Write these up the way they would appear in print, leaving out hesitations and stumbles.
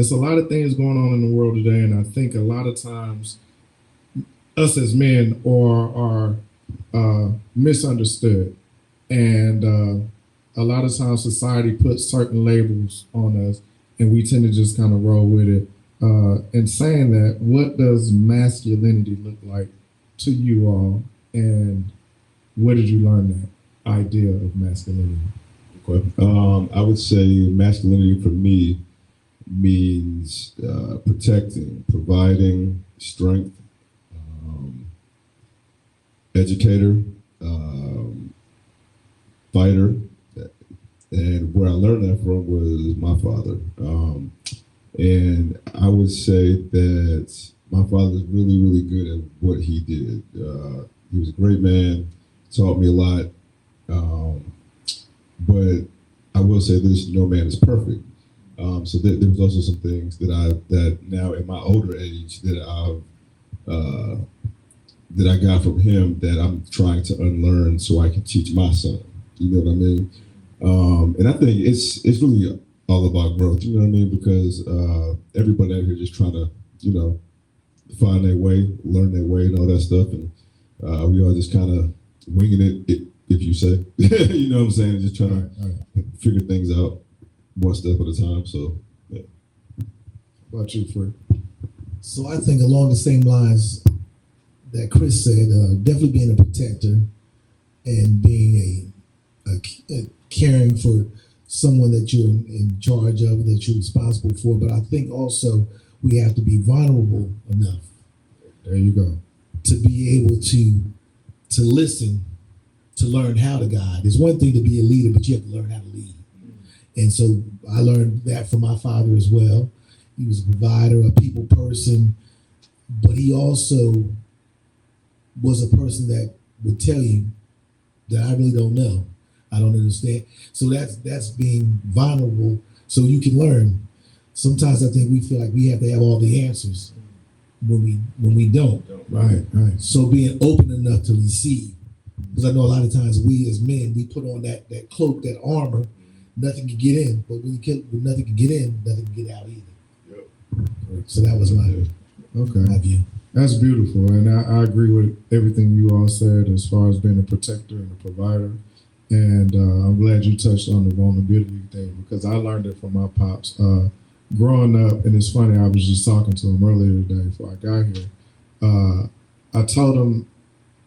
There's a lot of things going on in the world today, and I think a lot of times us as men are misunderstood, and a lot of times society puts certain labels on us, and we tend to just kind of roll with it. And saying that, what does masculinity look like to you all, and where did you learn that idea of masculinity? Okay. I would say masculinity for me means protecting, providing strength, um, educator, fighter. And where I learned that from was my father. And I would say that my father was really, really good at what he did. He was a great man, taught me a lot. But I will say this: no man is perfect. So there was also some things that now in my older age uh, that I got from him that I'm trying to unlearn so I can teach my son. You know what I mean? And I think it's really all about growth. You know what I mean? Because everybody out here just trying to find their way, learn their way, and all that stuff, and we all just kind of winging it, if you say. You know what I'm saying? Just trying to figure things out one step at a time. So, yeah. What about you, Fred? So I think along the same lines that Chris said, definitely being a protector and being a caring for someone that you're in charge of, that you're responsible for. But I think also we have to be vulnerable enough. There you go. To be able to listen, to learn how to guide. It's one thing to be a leader, but you have to learn how to lead. And so I learned that from my father as well. He was a provider, a people person, but he also was a person that would tell you that I really don't know. I don't understand. So that's being vulnerable so you can learn. Sometimes I think we feel like we have to have all the answers when we don't. Right. So being open enough to receive. Because I know a lot of times we as men, we put on that cloak, that armor, nothing can get in. But when nothing can get in, nothing can get out either. Yep. So that was my view. That's beautiful, and I agree with everything you all said as far as being a protector and a provider. And I'm glad you touched on the vulnerability thing, because I learned it from my pops. Growing up, and it's funny, I was just talking to him earlier today before I got here. I told him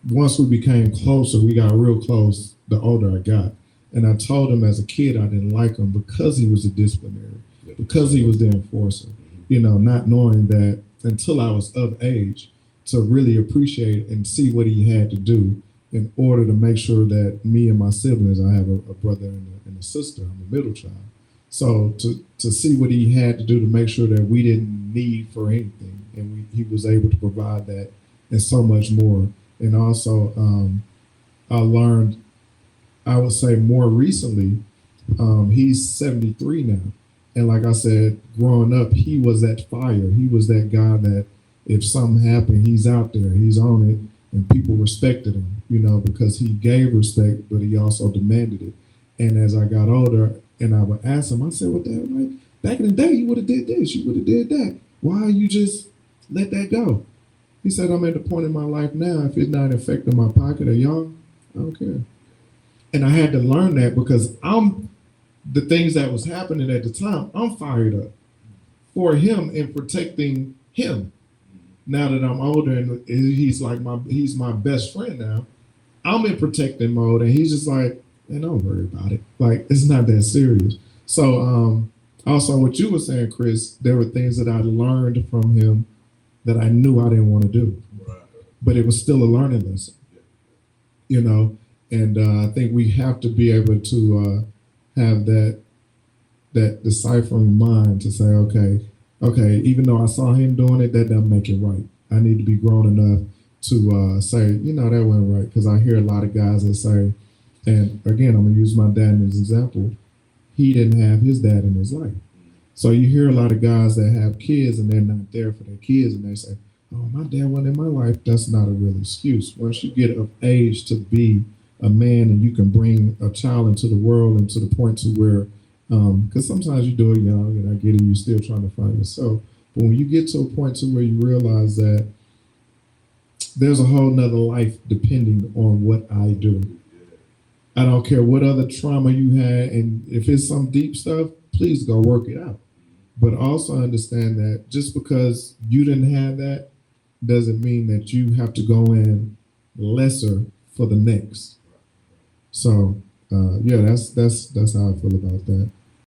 once we became closer, we got real close the older I got. And I told him as a kid I didn't like him because he was a disciplinary, because he was the enforcer, not knowing that until I was of age to really appreciate and see what he had to do in order to make sure that me and my siblings, I have a brother and a sister, I'm a middle child. So to see what he had to do to make sure that we didn't need for anything, and he was able to provide that and so much more. And also I learned, I would say more recently, he's 73 now. And like I said, growing up, he was that fire. He was that guy that if something happened, he's out there, he's on it, and people respected him, because he gave respect, but he also demanded it. And as I got older, and I would ask him, I said, "What the hell, like back in the day, you would have did this, you would have did that. Why you just let that go?" He said, "I'm at the point in my life now, if it's not affecting my pocket or y'all, I don't care." And I had to learn that because the things that was happening at the time, I'm fired up for him and protecting him. Now that I'm older and he's my best friend now, I'm in protecting mode, and he's just like, "Man, don't worry about it. Like, it's not that serious." So also what you were saying, Chris, there were things that I learned from him that I knew I didn't want to do, but it was still a learning lesson, and I think we have to be able to have that deciphering mind to say, okay, even though I saw him doing it, that doesn't make it right. I need to be grown enough to say, that wasn't right. Because I hear a lot of guys that say, and again, I'm gonna use my dad as an example. He didn't have his dad in his life. So you hear a lot of guys that have kids and they're not there for their kids, and they say, "Oh, my dad wasn't in my life." That's not a real excuse. Once you get of age to be a man and you can bring a child into the world and to the point to where Because sometimes you do it young, and I get it, you're still trying to find yourself. But when you get to a point to where you realize that there's a whole nother life depending on what I do. I don't care what other trauma you had, and if it's some deep stuff, please go work it out. But also understand that just because you didn't have that doesn't mean that you have to go in lesser for the next. So yeah, that's how I feel about that.